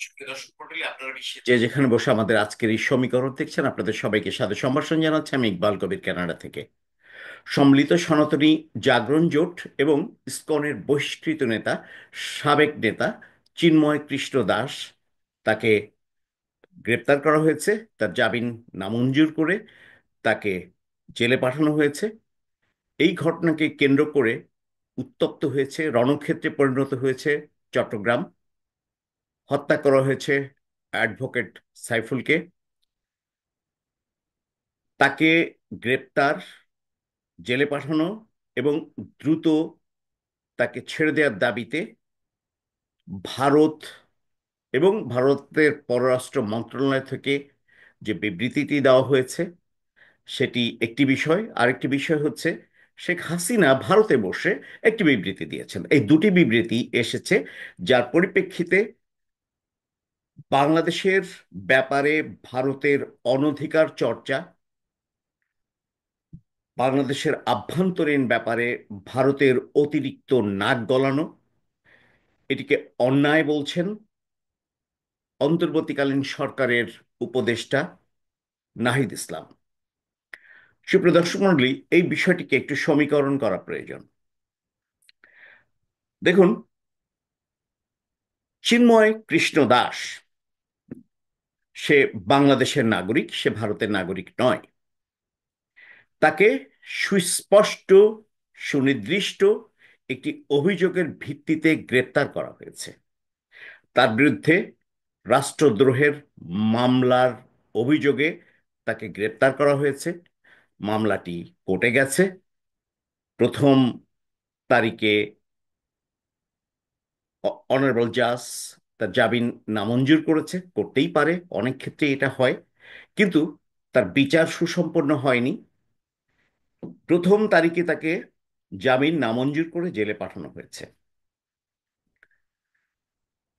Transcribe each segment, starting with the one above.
সুপ্রিয় দর্শক মণ্ডলী, আপনারা বিশ্বের যে যেখানে বসে আমাদের আজকের এই সমীকরণ দেখছেন, আপনাদের সবাইকে সাদর সম্ভাষণ জানাচ্ছি। আমি ইকবাল কবির, কানাডা থেকে। সম্মিলিত সনাতনী জাগরণ জোট এবং ইসকনের বহিষ্কৃত নেতা, সাবেক নেতা চিন্ময় কৃষ্ণ দাস, তাকে গ্রেপ্তার করা হয়েছে। তার জামিন নামঞ্জুর করে তাকে জেলে পাঠানো হয়েছে। এই ঘটনাকে কেন্দ্র করে উত্তপ্ত হয়েছে, রণক্ষেত্রে পরিণত হয়েছে চট্টগ্রাম। হত্যা করা হয়েছে অ্যাডভোকেট সাইফুলকে। তাকে গ্রেপ্তার, জেলে পাঠানো এবং দ্রুত তাকে ছেড়ে দেওয়ার দাবিতে ভারত এবং ভারতের পররাষ্ট্র মন্ত্রণালয় থেকে যে বিবৃতিটি দেওয়া হয়েছে সেটি একটি বিষয়। আরেকটি বিষয় হচ্ছে, শেখ হাসিনা ভারতে বসে একটি বিবৃতি দিয়েছেন। এই দুটি বিবৃতি এসেছে, যার পরিপ্রেক্ষিতে বাংলাদেশের ব্যাপারে ভারতের অনধিকার চর্চা, বাংলাদেশের আভ্যন্তরীণ ব্যাপারে ভারতের অতিরিক্ত নাক গলানো, এটিকে অন্যায় বলছেন অন্তর্বর্তীকালীন সরকারের উপদেষ্টা নাহিদ ইসলাম। সুপ্রিয় দর্শক মণ্ডলী, এই বিষয়টিকে একটু সমীকরণ করা প্রয়োজন। দেখুন, চিন্ময় কৃষ্ণ দাস, সে বাংলাদেশের নাগরিক, সে ভারতের নাগরিক নয়। তাকে সুস্পষ্ট, সুনির্দিষ্ট একটি অভিযোগের ভিত্তিতে গ্রেপ্তার করা হয়েছে। তার বিরুদ্ধে রাষ্ট্রদ্রোহের মামলার অভিযোগে তাকে গ্রেপ্তার করা হয়েছে। মামলাটি কোর্টে গেছে। প্রথম তারিখে অনারেবল জাজ তার জামিন নামঞ্জুর করেছে। করতেই পারে, অনেক ক্ষেত্রে এটা হয়, কিন্তু তার বিচার সুসম্পন্ন হয়নি। প্রথম তারিখে তাকে জামিন নামঞ্জুর করে জেলে পাঠানো হয়েছে।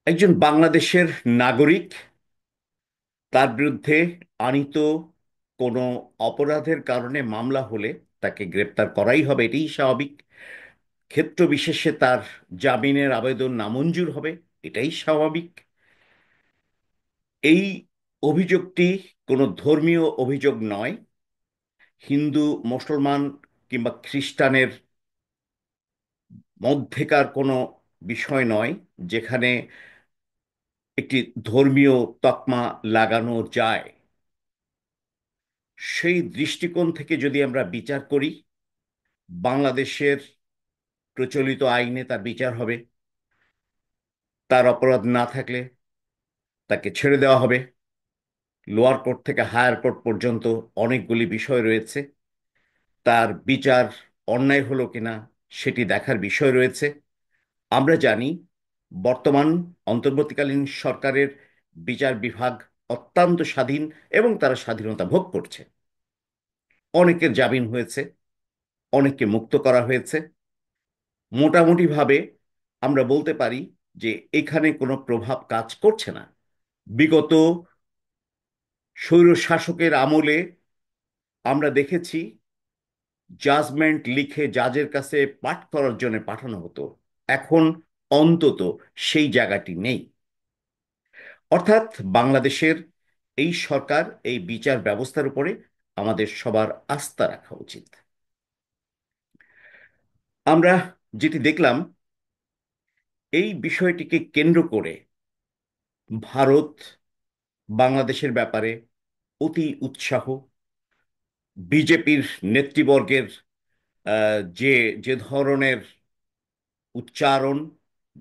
একজন বাংলাদেশের নাগরিক, তার বিরুদ্ধে আনীত কোনো অপরাধের কারণে মামলা হলে তাকে গ্রেপ্তার করাই হবে, এটাই স্বাভাবিক। ক্ষেত্র বিশেষে তার জামিনের আবেদন নামঞ্জুর হবে, এটাই স্বাভাবিক। এই অভিযোগটি কোনো ধর্মীয় অভিযোগ নয়, হিন্দু, মুসলমান কিংবা খ্রিস্টানের মধ্যেকার কোনো বিষয় নয়, যেখানে একটি ধর্মীয় তকমা লাগানো যায়। সেই দৃষ্টিকোণ থেকে যদি আমরা বিচার করি, বাংলাদেশের প্রচলিত আইনে তার বিচার হবে। তার অপরাধ না থাকলে তাকে ছেড়ে দেওয়া হবে। লোয়ার কোর্ট থেকে হায়ার কোর্ট পর্যন্ত অনেকগুলি বিষয় রয়েছে। তার বিচার অন্যায় হলো কিনা সেটি দেখার বিষয় রয়েছে। আমরা জানি, বর্তমান অন্তর্বর্তীকালীন সরকারের বিচার বিভাগ অত্যন্ত স্বাধীন এবং তারা স্বাধীনতা ভোগ করছে। অনেকের জামিন হয়েছে, অনেককে মুক্ত করা হয়েছে। মোটামুটিভাবে আমরা বলতে পারি যে এখানে কোনো প্রভাব কাজ করছে না। বিগত স্বৈর শাসকের আমলে আমরা দেখেছি, জাজমেন্ট লিখে জাজের কাছে পাঠ করার জন্য পাঠানো হতো। এখন অন্তত সেই জায়গাটি নেই। অর্থাৎ বাংলাদেশের এই সরকার, এই বিচার ব্যবস্থার উপরে আমাদের সবার আস্থা রাখা উচিত। আমরা যেটি দেখলাম, এই বিষয়টিকে কেন্দ্র করে ভারত বাংলাদেশের ব্যাপারে অতি উৎসাহ, বিজেপির নেতৃবর্গের যে যে ধরনের উচ্চারণ,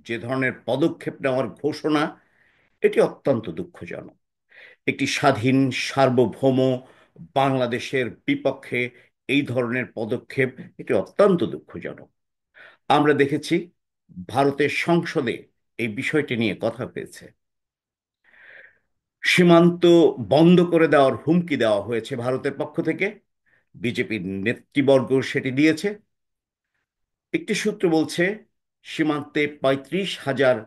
যে ধরনের পদক্ষেপ নেওয়ার ঘোষণা, এটি অত্যন্ত দুঃখজনক। একটি স্বাধীন সার্বভৌম বাংলাদেশের বিপক্ষে এই ধরনের পদক্ষেপ, এটি অত্যন্ত দুঃখজনক। আমরা দেখেছি ভারতের সংসদে এই বিষয়টি নিয়ে কথা হয়েছে। সীমান্ত বন্ধ করে দেওয়ার হুমকি দেওয়া হয়েছে ভারতের পক্ষ থেকে। বিজেপির নেতৃবর্গ সেটি দিয়েছে। একটি সূত্র বলছে, সীমান্তে 35,000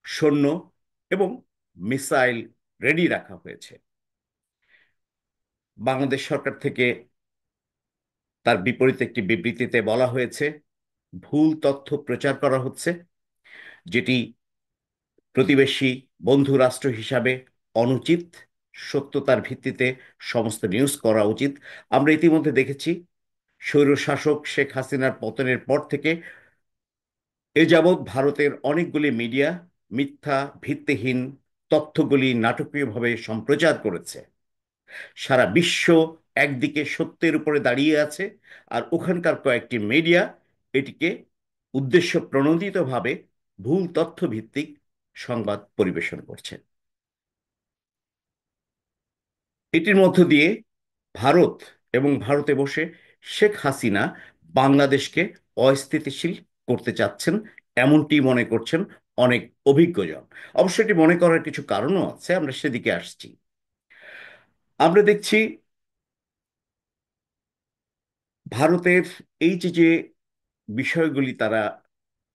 সৈন্য এবং মিসাইল রেডি রাখা হয়েছে। বাংলাদেশ সরকার থেকে তার বিপরীতে একটি বিবৃতিতে বলা হয়েছে, ভুল তথ্য প্রচার করা হচ্ছে, যেটি প্রতিবেশী বন্ধু রাষ্ট্র হিসাবে অনুচিত, সত্যতার ভিত্তিতে সমস্ত নিউজ করা উচিত। আমরা ইতিমধ্যে দেখেছি স্বৈরশাসক শেখ হাসিনার পতনের পর থেকে এ যাবৎ ভারতের অনেকগুলি মিডিয়া মিথ্যা ভিত্তিহীন তথ্যগুলি নাটকীয়ভাবে সম্প্রচার করেছে। সারা বিশ্ব একদিকে সত্যের উপরে দাঁড়িয়ে আছে, আর ওখানকার কয়েকটি মিডিয়া এটিকে উদ্দেশ্য প্রণোদিতভাবে ভুল তথ্য ভিত্তিক সংবাদ পরিবেশন করছে। এটির মধ্য দিয়ে ভারত এবং ভারতে বসে শেখ হাসিনা বাংলাদেশকে অস্থিতিশীল করতে চাচ্ছেন, এমনটি মনে করছেন অনেক অভিজ্ঞজন। অবশ্য এটি মনে করার কিছু কারণও আছে, আমরা সেদিকে আসছি। আমরা দেখছি ভারতের এই যে বিষয়গুলি তারা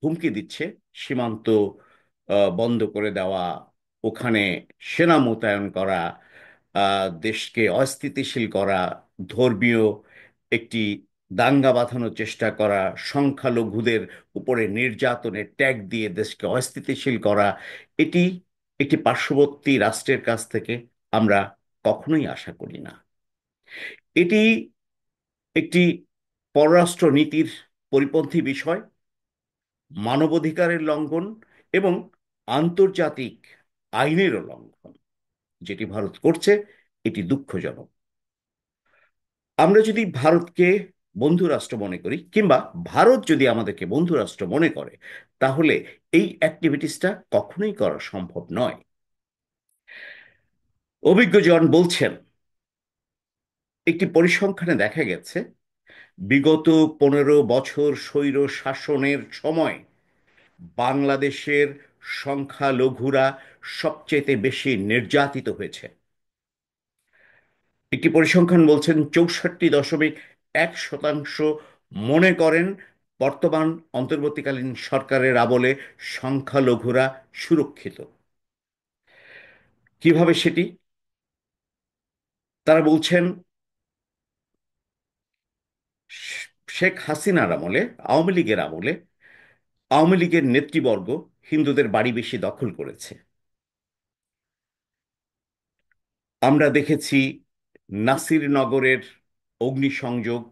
হুমকি দিচ্ছে, সীমান্ত বন্ধ করে দেওয়া, ওখানে সেনা মোতায়েন করা, দেশকে অস্থিতিশীল করা, ধর্মীয় একটি দাঙ্গা বাঁধানোর চেষ্টা করা, সংখ্যালঘুদের উপরে নির্যাতনের ট্যাগ দিয়ে দেশকে অস্থিতিশীল করা, এটি একটি পার্শ্ববর্তী রাষ্ট্রের কাছ থেকে আমরা কখনোই আশা করি না। এটি একটি পররাষ্ট্র নীতির পরিপন্থী বিষয়, মানবাধিকারের লঙ্ঘন এবং আন্তর্জাতিক আইনেরও লঙ্ঘন। যেটি ভারত করছে এটি দুঃখজনক। আমরা যদি ভারতকে বন্ধু রাষ্ট্র মনে করি, কিংবা ভারত যদি আমাদেরকে বন্ধু রাষ্ট্র মনে করে, তাহলে এই অ্যাক্টিভিটিসটা কখনোই করা সম্ভব নয়। অভিজ্ঞজন বলছেন, একটি পরিসংখ্যানে দেখা গেছে বিগত 15 বছর স্বৈর শাসনের সময় বাংলাদেশের সংখ্যালঘুরা সবচেয়ে বেশি নির্যাতিত হয়েছে। একটি পরিসংখ্যান বলছেন 64.1% মনে করেন বর্তমান অন্তর্বর্তীকালীন সরকারের আমলে সংখ্যালঘুরা সুরক্ষিত। কিভাবে সেটি? তারা বলছেন শেখ হাসিনার আমলে, আওয়ামী লীগের আমলে, আওয়ামী লীগের নেতৃবর্গ হিন্দুদের বাড়ি বেশি দখল করেছে। আমরা দেখেছি নাসিরনগরের অগ্নিসংযোগ,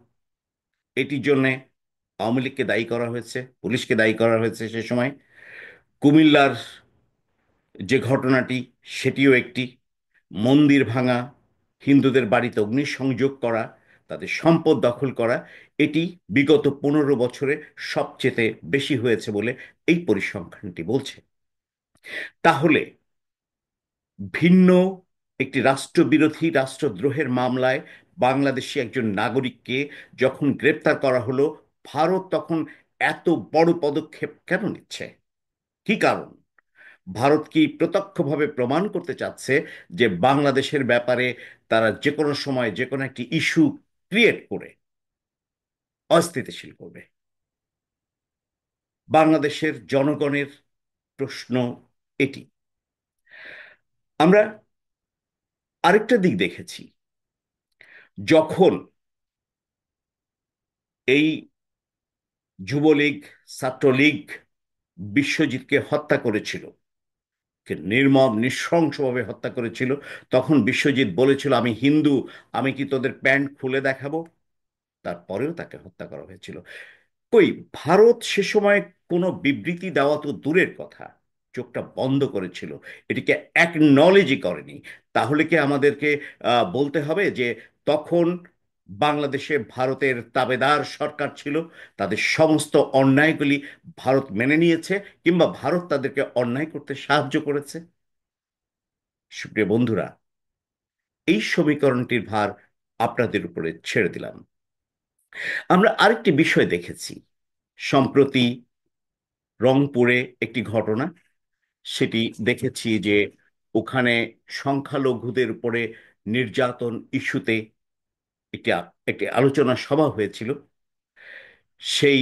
এটির জন্য আওয়ামী লীগকে দায়ী করা হয়েছে, পুলিশকে দায়ী করা হয়েছে সে সময়। কুমিল্লার যে ঘটনাটি, সেটিও একটি মন্দির ভাঙা, হিন্দুদের বাড়িতে অগ্নিসংযোগ করা, তাদের সম্পদ দখল করা, এটি বিগত 15 বছরে সবচেয়ে বেশি হয়েছে বলে এই পরিসংখ্যানটি বলছে। তাহলে ভিন্ন একটি রাষ্ট্রবিরোধী রাষ্ট্রদ্রোহের মামলায় বাংলাদেশি একজন নাগরিককে যখন গ্রেপ্তার করা হলো, ভারত তখন এত বড় পদক্ষেপ কেন নিচ্ছে? কি কারণ? ভারত কি প্রত্যক্ষভাবে প্রমাণ করতে চাচ্ছে যে বাংলাদেশের ব্যাপারে তারা যে কোনো সময় যে কোনো একটি ইস্যু ক্রিয়েট করে অস্থিতিশীল করবে? বাংলাদেশের জনগণের প্রশ্ন এটি। আমরা আরেকটা দিক দেখেছি, যখন এই যুবলীগ, ছাত্রলীগ বিশ্বজিৎকে হত্যা করেছিল, নির্মম নৃশংসভাবে হত্যা করেছিল, তখন বিশ্বজিৎ বলেছিল, আমি হিন্দু, আমি কি তোদের প্যান্ট খুলে দেখাবো? তারপরেও তাকে হত্যা করা হয়েছিল। কই, ভারত সে সময় কোনো বিবৃতি দেওয়া তো দূরের কথা, চোখটা বন্ধ করেছিল, এটিকে অ্যাকনলেজই করেনি। তাহলে কি আমাদেরকে বলতে হবে যে তখন বাংলাদেশে ভারতের তাবেদার সরকার ছিল, তাদের সমস্ত অন্যায়গুলি ভারত মেনে নিয়েছে, কিংবা ভারত তাদেরকে অন্যায় করতে সাহায্য করেছে? সুপ্রিয় বন্ধুরা, এই সমীকরণটির ভার আপনাদের উপরে ছেড়ে দিলাম। আমরা আরেকটি বিষয় দেখেছি সম্প্রতি রংপুরে, একটি ঘটনা। সেটি দেখেছি যে ওখানে সংখ্যালঘুদের উপরে নির্যাতন ইস্যুতে একটি একটি আলোচনা সভা হয়েছিল। সেই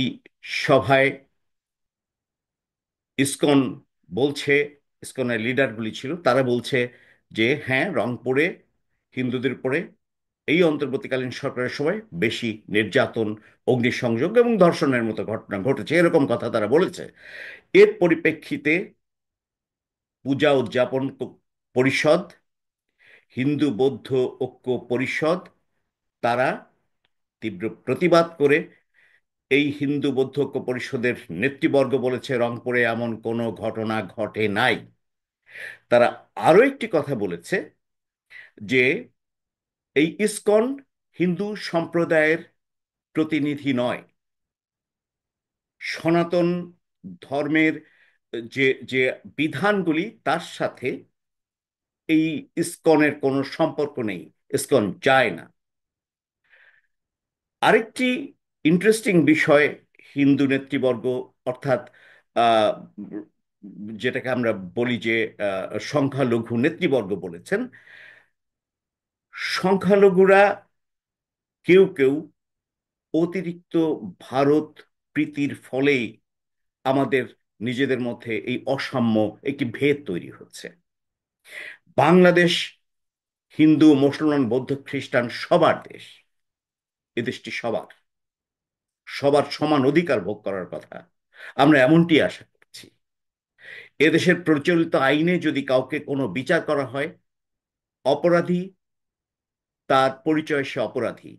সভায় ইসকন বলছে, ইসকনের লিডারগুলি ছিল, তারা বলছে যে হ্যাঁ, রংপুরে হিন্দুদের উপরে এই অন্তর্বর্তীকালীন সরকারের সময় বেশি নির্যাতন, অগ্নিসংযোগ এবং ধর্ষণের মতো ঘটনা ঘটেছে, এরকম কথা তারা বলেছে। এর পরিপ্রেক্ষিতে পূজা উদযাপন পরিষদ, হিন্দু বৌদ্ধ ঐক্য পরিষদ, তারা তীব্র প্রতিবাদ করে এই হিন্দু বৌদ্ধ ঐক্য পরিষদের নেতৃবর্গ বলেছে রংপুরে এমন কোনো ঘটনা ঘটে নাই। তারা আরো একটি কথা বলেছে যে এই ইসকন হিন্দু সম্প্রদায়ের প্রতিনিধি নয়, সনাতন ধর্মের যে যে বিধানগুলি তার সাথে এই ইসকনের কোনো সম্পর্ক নেই, ইসকন যায় না। আরেকটি ইন্টারেস্টিং বিষয় হিন্দু নেতৃবর্গ, অর্থাৎ আহ, যেটাকে আমরা বলি যে সংখ্যালঘু নেতৃবর্গ বলেছেন, সংখ্যালঘুরা কেউ কেউ অতিরিক্ত ভারত প্রীতির ফলেই আমাদের নিজেদের মধ্যে এই অসাম্য, একটি ভেদ তৈরি হচ্ছে। বাংলাদেশ হিন্দু মুসলমান বৌদ্ধ খ্রিস্টান সবার দেশ, এ দেশটি সবার, সবার সমান অধিকার ভোগ করার কথা আমরা এমনটি আশা করছি। এদেশের প্রচলিত আইনে যদি কাউকে কোনো বিচার করা হয়, অপরাধী তার পরিচয়, সে অপরাধী,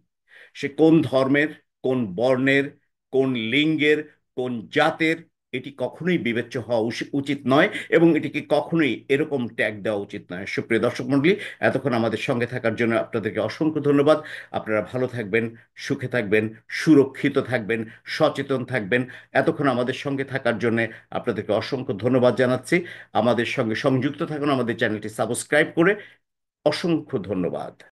সে কোন ধর্মের, কোন বর্ণের, কোন লিঙ্গের, কোন জাতের, এটি কখনোই বিবেচ্য হওয়া উচিত নয়, এবং এটিকে কখনোই এরকম ট্যাগ দেওয়া উচিত নয়। সুপ্রিয় দর্শক মণ্ডলী, এতক্ষণ আমাদের সঙ্গে থাকার জন্য আপনাদেরকে অসংখ্য ধন্যবাদ। আপনারা ভালো থাকবেন, সুখে থাকবেন, সুরক্ষিত থাকবেন, সচেতন থাকবেন। এতক্ষণ আমাদের সঙ্গে থাকার জন্য আপনাদেরকে অসংখ্য ধন্যবাদ জানাচ্ছি। আমাদের সঙ্গে সংযুক্ত থাকুন আমাদের চ্যানেলটি সাবস্ক্রাইব করে। অসংখ্য ধন্যবাদ।